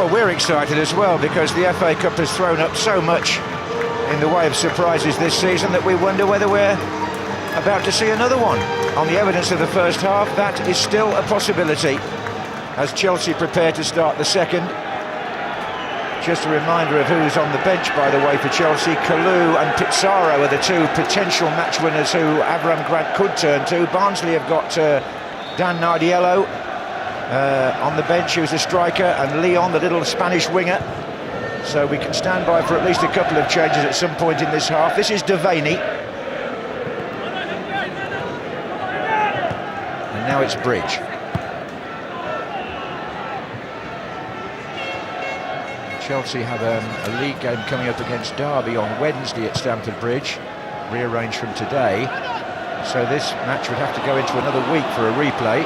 Well, we're excited as well because the FA Cup has thrown up so much in the way of surprises this season that we wonder whether we're about to see another one. On the evidence of the first half, that is still a possibility as Chelsea prepare to start the second. Just a reminder of who's on the bench, by the way, for Chelsea. Kalou and Pizarro are the two potential match winners who Avram Grant could turn to. Barnsley have got Dan Nardiello on the bench, who's a striker, and Leon, the little Spanish winger. So we can stand by for at least a couple of changes at some point in this half. This is Devaney. And now it's Bridge. Chelsea have a league game coming up against Derby on Wednesday at Stamford Bridge, rearranged from today. So this match would have to go into another week for a replay.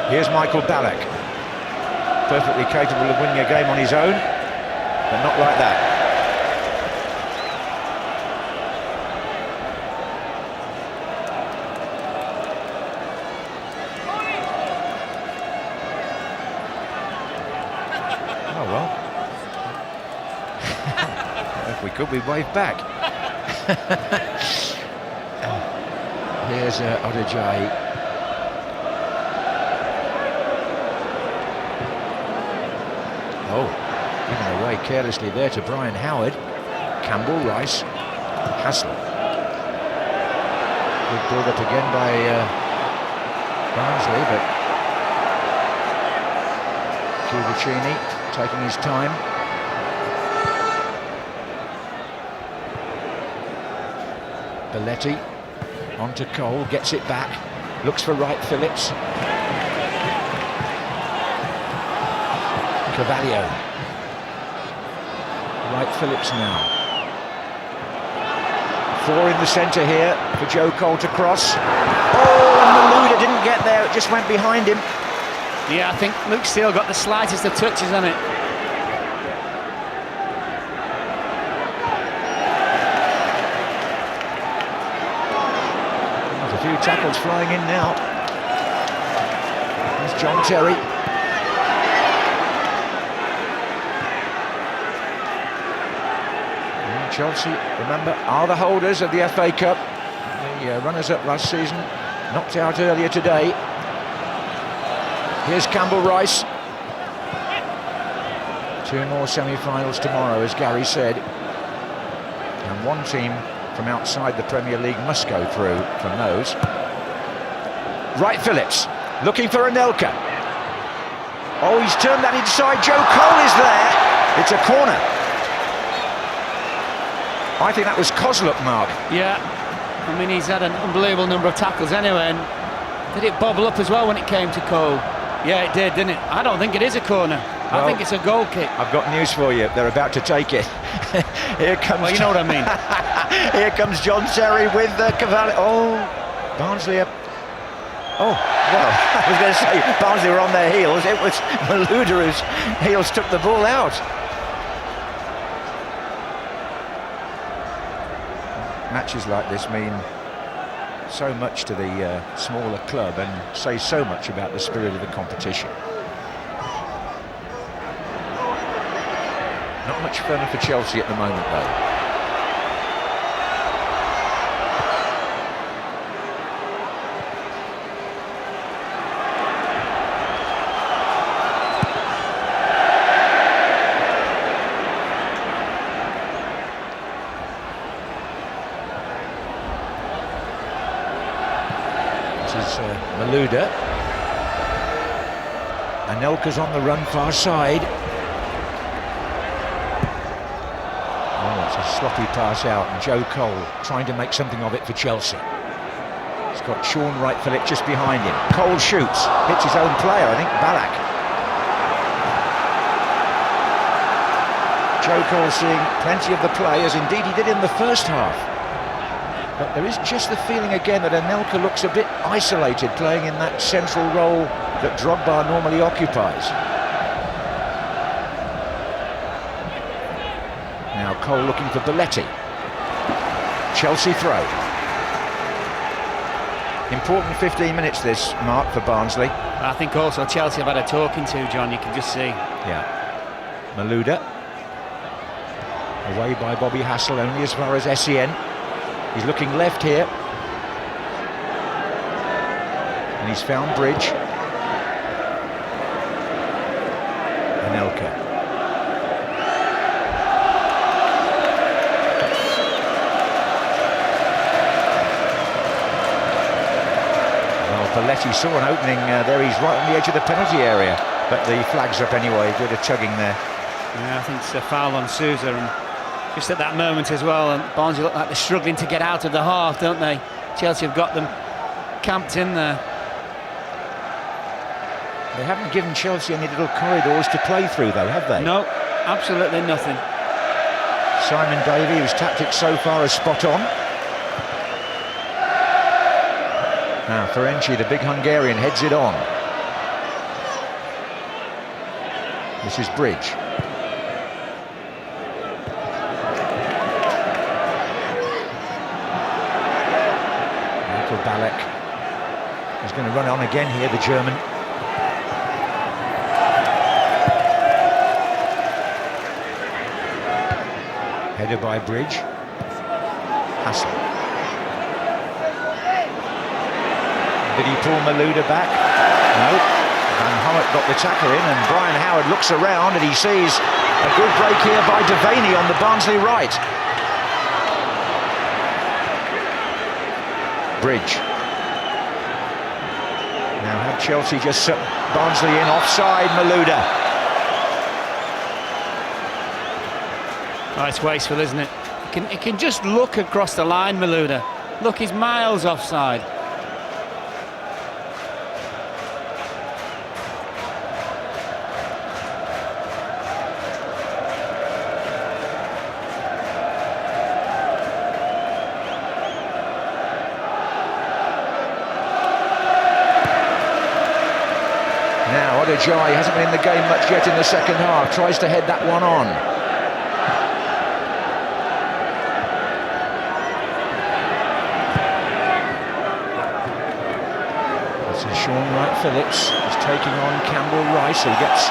Here's Michael Ballack, perfectly capable of winning a game on his own, but not like that. Oh well. If we could, we'd wave back. Here's Odajai. Oh, given away carelessly there to Brian Howard. Campbell, Rice, Hassel. Good build-up again by Barnsley, but Cuvicini taking his time. Belletti onto Cole, gets it back, looks for Wright Phillips. Carvalho. Wright Phillips now. Four in the centre here for Joe Cole to cross. Oh, and Malouda didn't get there, it just went behind him. Yeah, I think Luke Steele got the slightest of touches on it. There's a few tackles flying in now. There's John Terry. Chelsea, remember, are the holders of the FA Cup. The runners-up last season, knocked out earlier today. Here's Campbell Rice. Two more semi-finals tomorrow, as Gary said. And one team from outside the Premier League must go through from those. Wright Phillips, looking for Anelka. Oh, he's turned that inside. Joe Cole is there. It's a corner. I think that was Kozluk, Mark. Yeah, I mean, he's had an unbelievable number of tackles anyway, and did it bobble up as well when it came to Cole? Yeah, it did, didn't it? I don't think it is a corner. Well, I think it's a goal kick. I've got news for you. They're about to take it. Here comes... Well, you know what I mean. Here comes John Terry with Cavalli. Oh, Barnsley up. Oh, well, I was going to say Barnsley were on their heels. It was Malouda whose heels took the ball out. Matches like this mean so much to the smaller club and say so much about the spirit of the competition. Not much further for Chelsea at the moment, though. Malouda. Anelka's on the run far side. Oh, it's a sloppy pass out, and Joe Cole trying to make something of it for Chelsea. He's got Sean Wright Phillips just behind him. Cole shoots, hits his own player, I think, Ballack. Joe Cole seeing plenty of the play, as indeed he did in the first half. But there is just the feeling again that Anelka looks a bit isolated, playing in that central role that Drogba normally occupies. Now Cole looking for Belletti. Chelsea throw. Important 15 minutes this, Mark, for Barnsley. I think also Chelsea have had a talking to, John, you can just see. Yeah. Malouda. Away by Bobby Hassel, only as far as Essien. He's looking left here. And he's found Bridge. Anelka. Well, Belletti saw an opening there. He's right on the edge of the penalty area. But the flag's up anyway. Good a tugging there. Yeah, I think it's a foul on Souza. And just at that moment as well, and Barnsley look like they're struggling to get out of the half, don't they? Chelsea have got them camped in there. They haven't given Chelsea any little corridors to play through, though, have they? No, absolutely nothing. Simon Davey, whose tactics so far are spot on. Now Ferenczi, the big Hungarian, heads it on. This is Bridge. Michael Ballack is going to run on again here, the German. Header by Bridge. Hassel. Did he pull Malouda back? No. Van Howitt got the tackle in, and Brian Howard looks around and he sees a good break here by Devaney on the Barnsley right. Bridge. Now have Chelsea just set Barnsley in offside. Malouda. Oh, it's wasteful, isn't it? He can just look across the line, Malouda. Look, he's miles offside. Now Odejai hasn't been in the game much yet in the second half. Tries to head that one on. Sean Wright-Phillips is taking on Campbell Rice, so he gets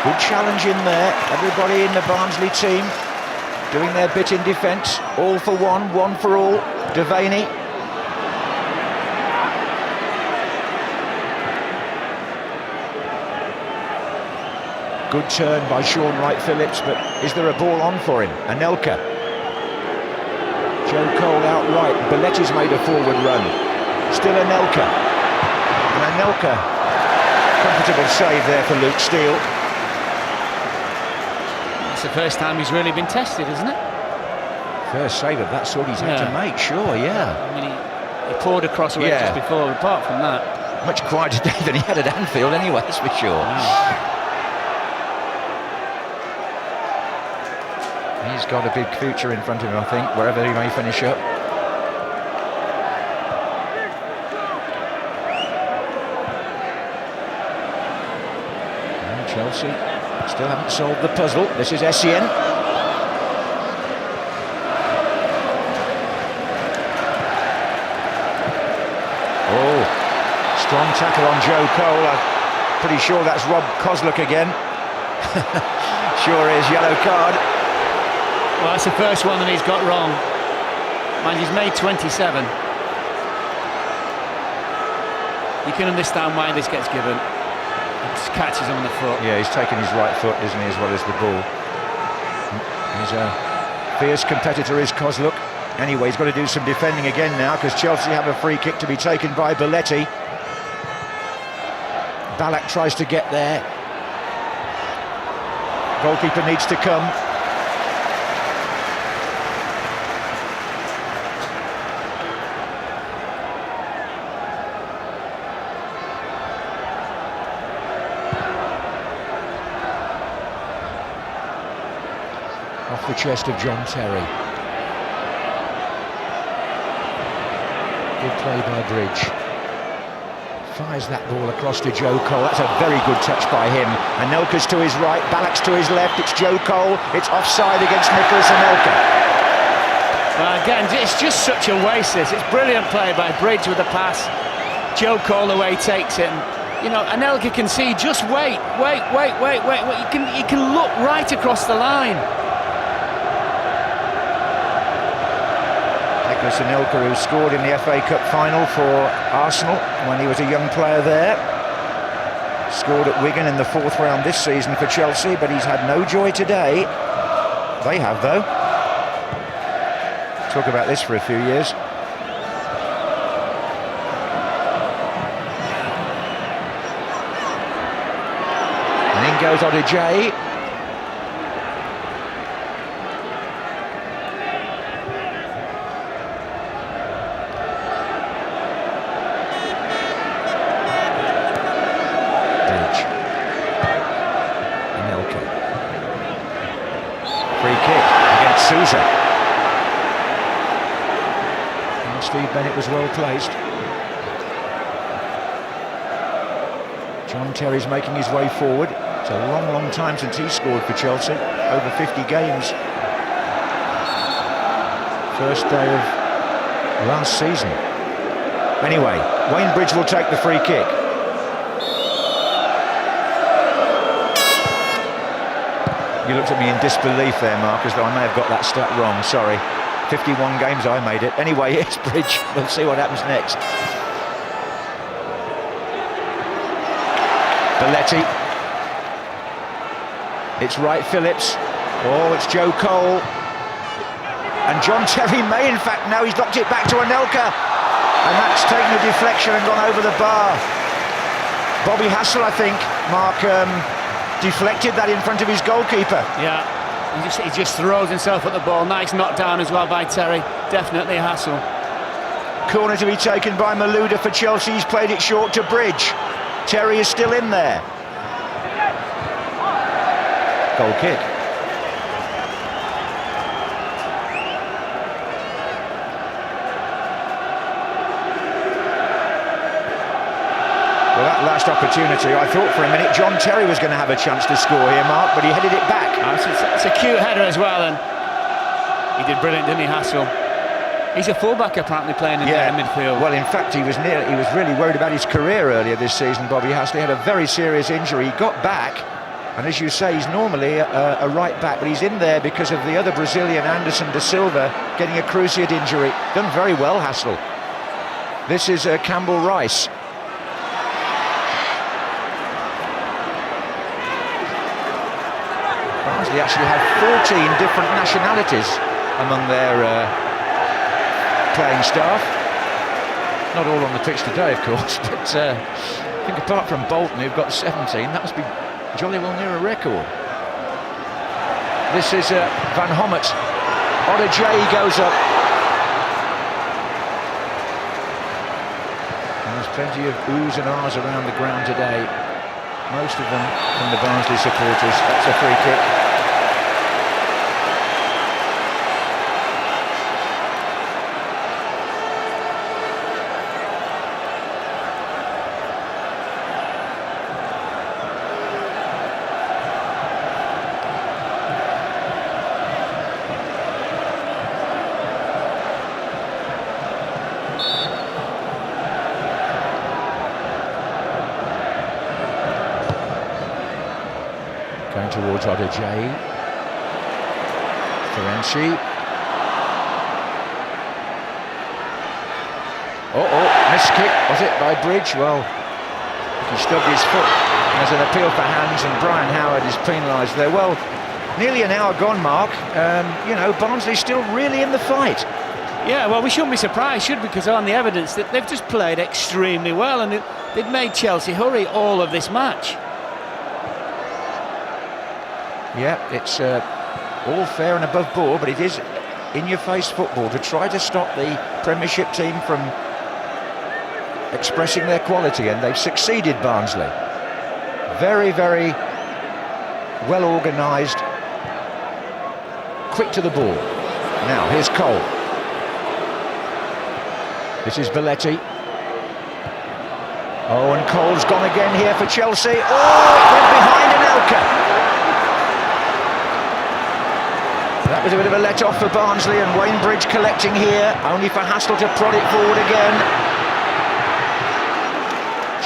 good challenge in there. Everybody in the Barnsley team doing their bit in defence. All for one, one for all. Devaney. Good turn by Sean Wright-Phillips, but is there a ball on for him? Anelka. Joe Cole outright. Belletti's made a forward run. Still Anelka. And Anelka, comfortable save there for Luke Steele. It's the first time he's really been tested, isn't it? First save of that sort he's had to make, sure, yeah. I mean, he poured across away just before, apart from that. Much quieter day than he had at Anfield anyway, that's for sure. He's got a big future in front of him, I think, wherever he may finish up. Chelsea still haven't solved the puzzle. This is Essien. Oh, strong tackle on Joe Cole. I'm pretty sure that's Rob Kozluk again. Sure is, yellow card. Well, that's the first one that he's got wrong. Mind, he's made 27. You can understand why this gets given. Just catches him on the foot. Yeah, he's taken his right foot, isn't he, as well as the ball. He's a fierce competitor, is Kozluk. Anyway, he's got to do some defending again now, because Chelsea have a free kick to be taken by Belletti. Ballack tries to get there. Goalkeeper needs to come. Off the chest of John Terry. Good play by Bridge. Fires that ball across to Joe Cole. That's a very good touch by him. Anelka's to his right, Ballack's to his left. It's Joe Cole. It's offside against Nicholas Anelka. Well, again, it's just such a waste, this. It's brilliant play by Bridge with the pass. Joe Cole away takes it. And, you know, Anelka can see, just wait. You can look right across the line. Nicholas Anelka, who scored in the FA Cup final for Arsenal when he was a young player there. Scored at Wigan in the 4th round this season for Chelsea, but he's had no joy today. They have, though. Talk about this for a few years. And in goes Odijay. Bridge. Anelka. Free kick against Souza. Steve Bennett was well placed. John Terry's making his way forward. It's a long time since he scored for Chelsea. Over 50 games. First day of last season. Anyway, Wayne Bridge will take the free kick. You looked at me in disbelief there, Mark, as though I may have got that stat wrong. Sorry. 51 games I made it. Anyway, it's Bridge. We'll see what happens next. Belletti. It's Wright Phillips. Oh, it's Joe Cole. And John Terry may, in fact, now he's knocked it back to Anelka. And that's taken a deflection and gone over the bar. Bobby Hassel, I think, Mark, deflected that in front of his goalkeeper. Yeah. He just throws himself at the ball. Nice knockdown as well by Terry. Definitely a hassle. Corner to be taken by Malouda for Chelsea. He's played it short to Bridge. Terry is still in there. Goal kick. Well, that last opportunity, I thought for a minute John Terry was going to have a chance to score here, Mark, but he headed it back. It's a cute header as well, and he did brilliant, didn't he, Hassel? He's a fullback apparently playing in there in midfield. Well, in fact, he was really worried about his career earlier this season, Bobby Hassel. He had a very serious injury. He got back, and as you say, he's normally a right back, but he's in there because of the other Brazilian, Anderson da Silva, getting a cruciate injury. Done very well, Hassel. This is Campbell Rice. Barnsley actually have 14 different nationalities among their playing staff. Not all on the pitch today, of course, but I think apart from Bolton, who've got 17, that must be jolly well near a record. This is Van Hommert. Odijay goes up. And there's plenty of oohs and ahs around the ground today. Most of them from the Barnsley supporters. That's a free kick. Going towards Odijay. Ferenczi. Missed kick, was it, by Bridge? Well, he stubbed his foot. There's an appeal for hands, and Brian Howard is penalised there. Well, nearly an hour gone, Mark. You know, Barnsley's still really in the fight. Yeah, well, we shouldn't be surprised, should we? Because on the evidence that they've just played extremely well, and they've made Chelsea hurry all of this match. Yeah, it's all fair and above board, but it is in-your-face football to try to stop the Premiership team from expressing their quality, and they've succeeded, Barnsley. Very, very well organised, quick to the ball. Now, here's Cole. This is Belletti. Oh, and Cole's gone again here for Chelsea. Oh, it went behind Anelka. That was a bit of a let-off for Barnsley, and Wayne Bridge collecting here, only for Hassel to prod it forward again.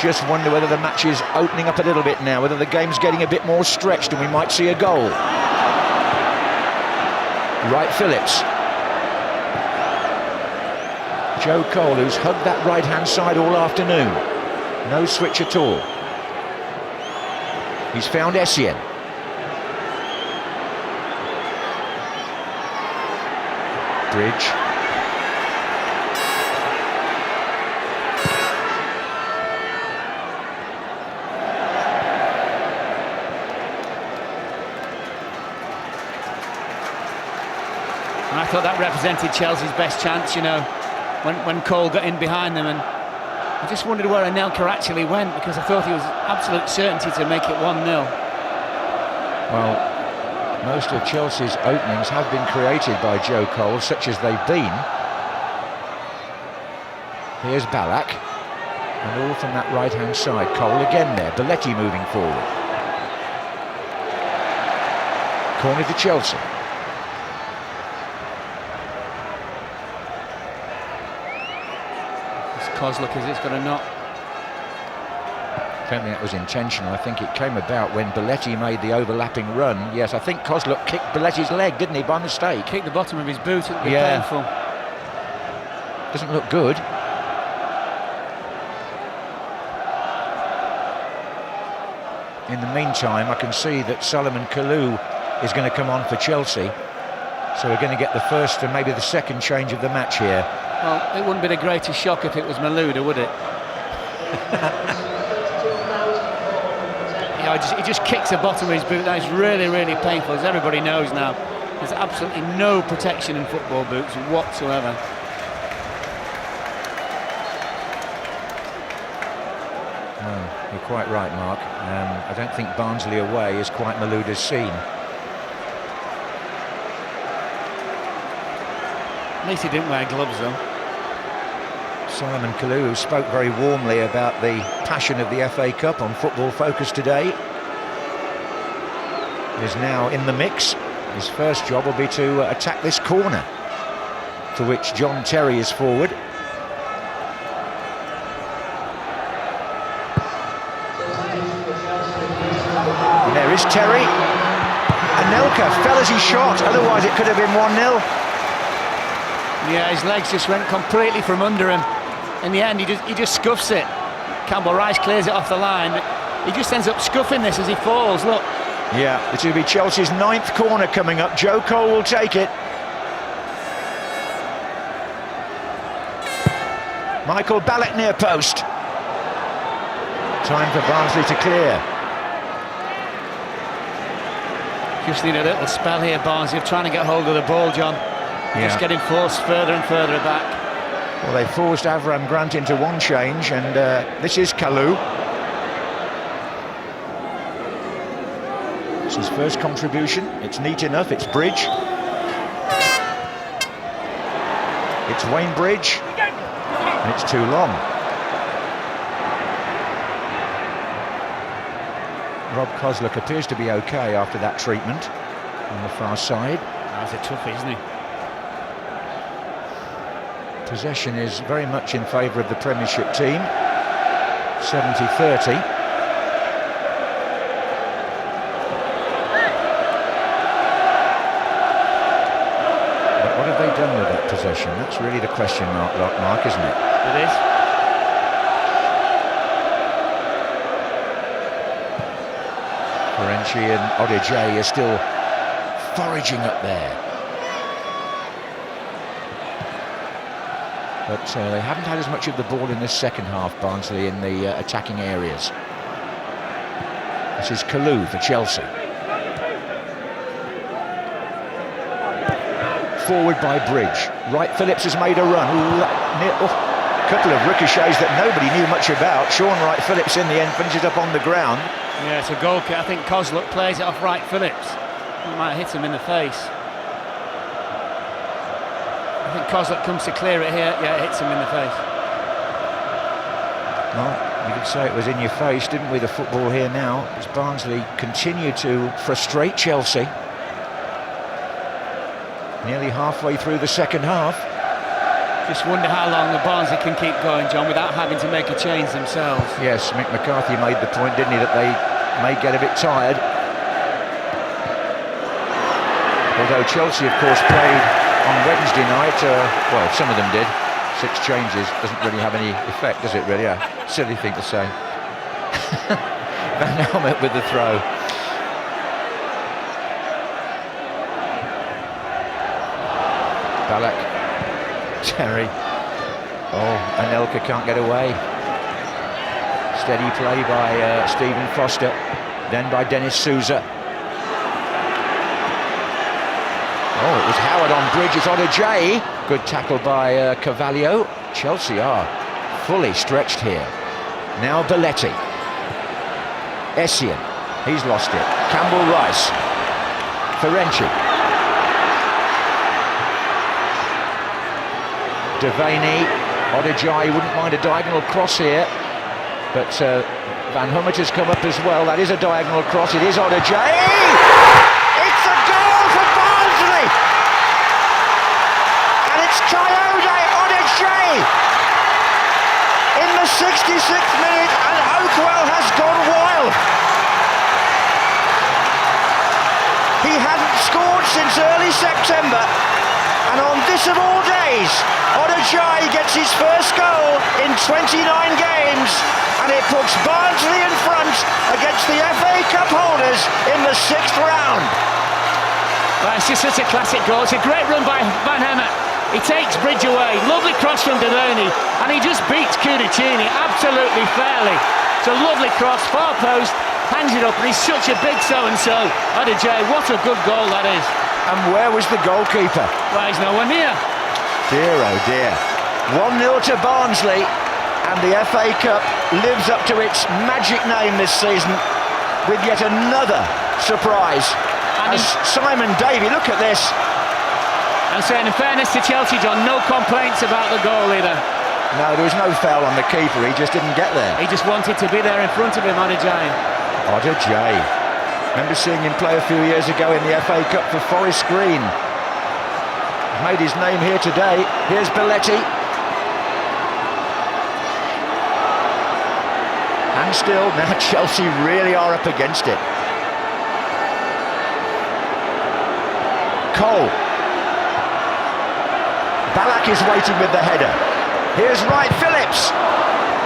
Just wonder whether the match is opening up a little bit now, whether the game's getting a bit more stretched and we might see a goal. Wright Phillips. Joe Cole, who's hugged that right-hand side all afternoon. No switch at all. He's found Essien. Bridge. And I thought that represented Chelsea's best chance, you know, when Cole got in behind them, and I just wondered where Anelka actually went, because I thought he was absolute certainty to make it 1-0. Well, most of Chelsea's openings have been created by Joe Cole, such as they've been. Here's Ballack, and all from that right-hand side. Cole again there, Belletti moving forward. Corner to Chelsea. Kozluk, as it's got a knock. I don't think that was intentional. I think it came about when Belletti made the overlapping run. Yes, I think Kozluk kicked Belletti's leg, didn't he, by mistake? Kicked the bottom of his boot. It would be painful. Doesn't look good. In the meantime, I can see that Solomon Kalou is going to come on for Chelsea. So we're going to get the first and maybe the second change of the match here. Well, it wouldn't be the greatest shock if it was Malouda, would it? He just kicks the bottom of his boot. That is really, really painful, as everybody knows now. There's absolutely no protection in football boots whatsoever. No, you're quite right, Mark. I don't think Barnsley away is quite Malouda's scene. At least he didn't wear gloves, though. Solomon Kalou, who spoke very warmly about the passion of the FA Cup on Football Focus today, is now in the mix. His first job will be to attack this corner, for which John Terry is forward. And there is Terry. Anelka fell as he shot, otherwise it could have been 1-0. Yeah, his legs just went completely from under him. In the end, he just scuffs it. Campbell Rice clears it off the line. He just ends up scuffing this as he falls, look. Yeah, it's going to be Chelsea's 9th corner coming up. Joe Cole will take it. Michael Ballack near post. Time for Barnsley to clear. Just need a little spell here, Barnsley, of trying to get hold of the ball, John. Yeah. Just getting forced further and further back. Well, they forced Avram Grant into one change, and this is Kalou. It's his first contribution. It's neat enough. It's Bridge. It's Wayne Bridge. And it's too long. Rob Kozluk appears to be okay after that treatment on the far side. That's a toughie, isn't he? Possession is very much in favour of the Premiership team. 70-30. But what have they done with that possession? That's really the question mark, isn't it? It is. Ferenczi and Odijay are still foraging up there. But they haven't had as much of the ball in this second half, Barnsley, in the attacking areas. This is Kalou for Chelsea. Forward by Bridge. Wright Phillips has made a run. A couple of ricochets that nobody knew much about. Sean Wright Phillips in the end finishes up on the ground. Yeah, it's a goal kick. I think Kozluk plays it off Wright Phillips. It might hit him in the face. I think Kozluk comes to clear it here. Yeah, it hits him in the face. Well, you could say it was in your face, didn't we, the football here now, as Barnsley continue to frustrate Chelsea. nearly halfway through the second half. Just wonder how long the Barnsley can keep going, John, without having to make a change themselves. Yes, Mick McCarthy made the point, didn't he, that they may get a bit tired. Although Chelsea, of course, played on Wednesday night, well, some of them did. 6 changes, doesn't really have any effect, does it really? A silly thing to say. Van Helmet with the throw. Ballack, Terry. Oh, Anelka can't get away. Steady play by Stephen Foster, then by Denis Souza. Oh, it was Howard on bridge, it's Odejay. Good tackle by Carvalho. Chelsea are fully stretched here. Now Belletti. Essien, he's lost it. Campbell-Rice. Ferenczi. Devaney. Odejay wouldn't mind a diagonal cross here. But Van Hummet has come up as well. That is a diagonal cross. It is Odejay. It's a goal for Barnsley. And it's Coyote Odejay in the 66th minute, and Oakwell has gone wild. He hadn't scored since early September, and on this of all days, Odejay gets his first goal in 29 games, and it puts Barnsley in front against the FA Cup holders in the 6th round. Well, it's just such a classic goal. It's a great run by Van Hemert. He takes Bridge away, lovely cross from Delaney, and he just beats Cudicini absolutely fairly. It's a lovely cross, far post, hangs it up, and he's such a big so-and-so. Odejay, what a good goal that is. And where was the goalkeeper? Well, he's nowhere near. Dear, oh dear. 1-0 to Barnsley, and the FA Cup lives up to its magic name this season with yet another surprise. And Simon Davey, look at this. I'm saying, in fairness to Chelsea, John, no complaints about the goal either. No, there was no foul on the keeper, he just didn't get there. He just wanted to be there in front of him, Odejay. Odejay. Remember seeing him play a few years ago in the FA Cup for Forest Green. Made his name here today. Here's Belletti. And still, now Chelsea really are up against it. Cole. Ballack is waiting with the header. Here's Wright Phillips.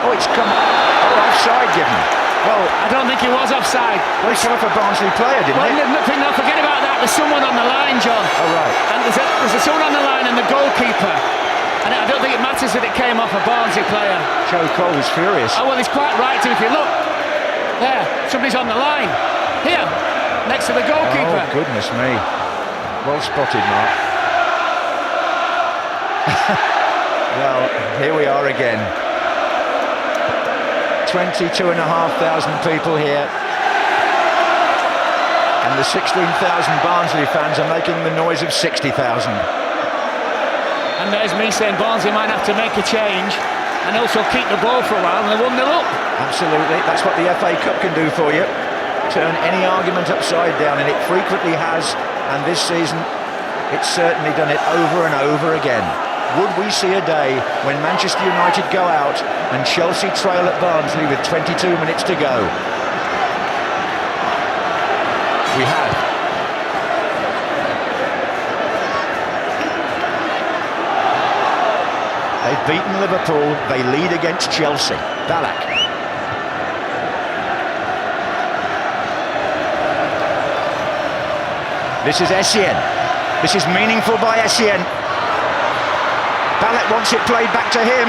Oh, it's come. Oh, offside given. Well, I don't think he was offside. Well, he's come off a Barnsley player, didn't he? No, forget about that. There's someone on the line, John. Oh, right. And there's someone on the line and the goalkeeper. And I don't think it matters that it came off a Barnsley player. Joe Cole was furious. Oh, well, he's quite right to. If you look, there, somebody's on the line. Here, next to the goalkeeper. Oh, goodness me. Well spotted, Mark. Well, here we are again. 22,500 people here. And the 16,000 Barnsley fans are making the noise of 60,000. And there's me saying Barnsley might have to make a change and also keep the ball for a while, and they're 1-0 up. Absolutely, that's what the FA Cup can do for you. Turn any argument upside down, and it frequently has, and this season it's certainly done it over and over again. Would we see a day when Manchester United go out and Chelsea trail at Barnsley with 22 minutes to go? We have. They've beaten Liverpool, they lead against Chelsea. Ballack. This is Essien. This is meaningful by Essien. Ballack wants it played back to him.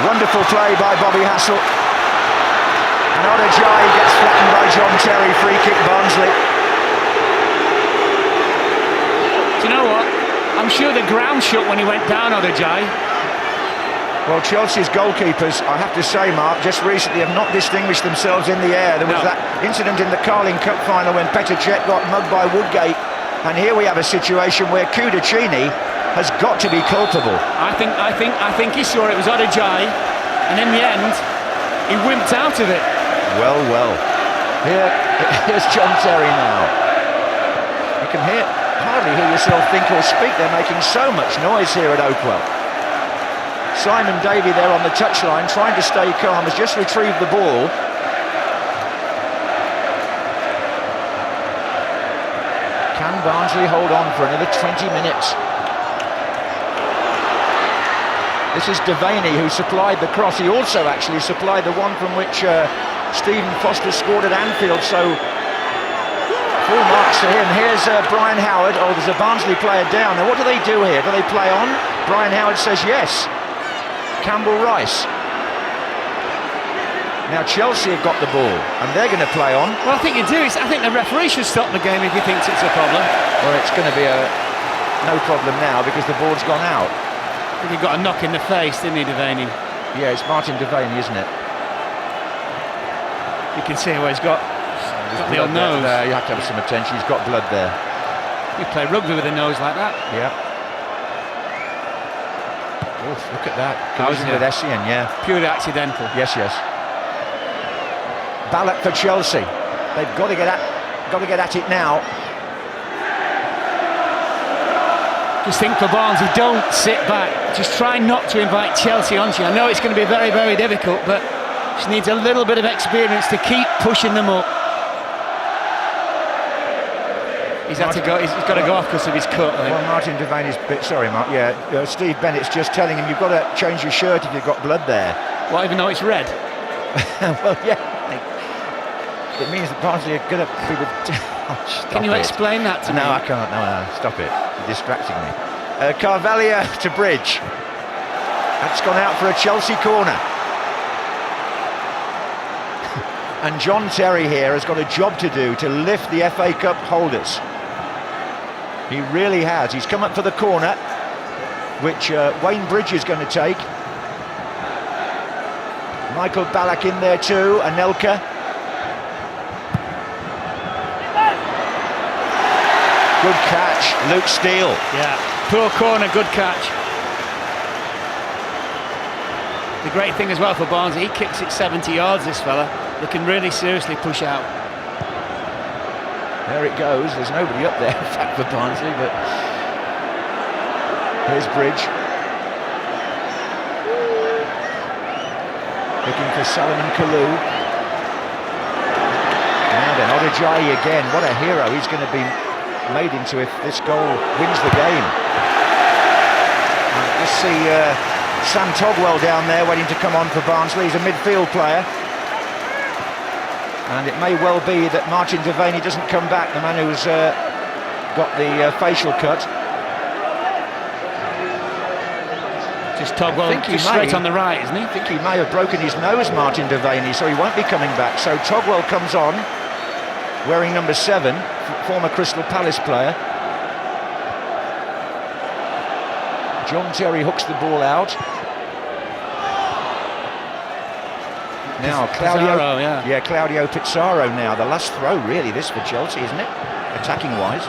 Wonderful play by Bobby Hassel. And Odejay gets flattened by John Terry. Free kick Barnsley. Do you know what? I'm sure the ground shook when he went down, Odejay. Well, Chelsea's goalkeepers, I have to say, Mark, just recently have not distinguished themselves in the air. There was that incident in the Carling Cup final when Petr Cech got mugged by Woodgate. And here we have a situation where Cudicini has got to be culpable. I think he saw it was Odejay, and in the end, he wimped out of it. Well. Here's John Terry now. You can hear hardly hear yourself think or speak. They're making so much noise here at Oakwell. Simon Davey there on the touchline, trying to stay calm, has just retrieved the ball. Can Barnsley hold on for another 20 minutes? This is Devaney who supplied the cross. He also actually supplied the one from which Stephen Foster scored at Anfield, so full marks to him. Here's Brian Howard. Oh, there's a Barnsley player down. Now what do they do here? Do they play on? Brian Howard says yes. Campbell Rice. Now Chelsea have got the ball and they're going to play on. Well, I think you do. I think the referee should stop the game if he thinks it's a problem. Well, it's going to be no problem now because the ball's gone out. I think he got a knock in the face, didn't he, Devaney? Yeah, it's Martin Devaney, isn't it? You can see where he's got the old nose. There. You have to have some attention. He's got blood there. You play rugby with a nose like that. Yeah. Oof, look at that. Collision with Essien, yeah. Purely accidental. Yes, yes. Ballack for Chelsea. They've got to get at it now. Just think for Barnsley, don't sit back. Just try not to invite Chelsea onto you. I know it's going to be very, very difficult, but she needs a little bit of experience to keep pushing them up. He's had to go. He's got to go off because of his cut. I think. Well, Martin Devaney's bit. Sorry, Mark. Yeah, Steve Bennett's just telling him you've got to change your shirt if you've got blood there. Well, even though it's red. Well, yeah. It means that Barnsley are going to be with... Can you explain that to me? No, I can't. No, stop it. You're distracting me. Carvalho to Bridge. That's gone out for a Chelsea corner. And John Terry here has got a job to do to lift the FA Cup holders. He really has. He's come up for the corner, which Wayne Bridge is going to take. Michael Ballack in there too, Anelka. Good catch, Luke Steele. Yeah, poor corner, good catch. The great thing as well for Barnsley, he kicks it 70 yards, this fella. They can really seriously push out. There it goes, there's nobody up there, in fact, for Barnsley, but... Here's Bridge. Looking for Solomon Kalou. Now then, Odejayi again, what a hero he's going to be made into if this goal wins the game. And let's see Sam Togwell down there waiting to come on for Barnsley. He's a midfield player. And it may well be that Martin Devaney doesn't come back, the man who's got the facial cut. Just Togwell just straight on the right, isn't he? I think he may have broken his nose, Martin Devaney, so he won't be coming back. So Togwell comes on, wearing number 7, former Crystal Palace player. John Terry hooks the ball out. Now Claudio, Pizarro, yeah. Claudio Pizarro now. The last throw really, this for Chelsea, isn't it? Attacking wise.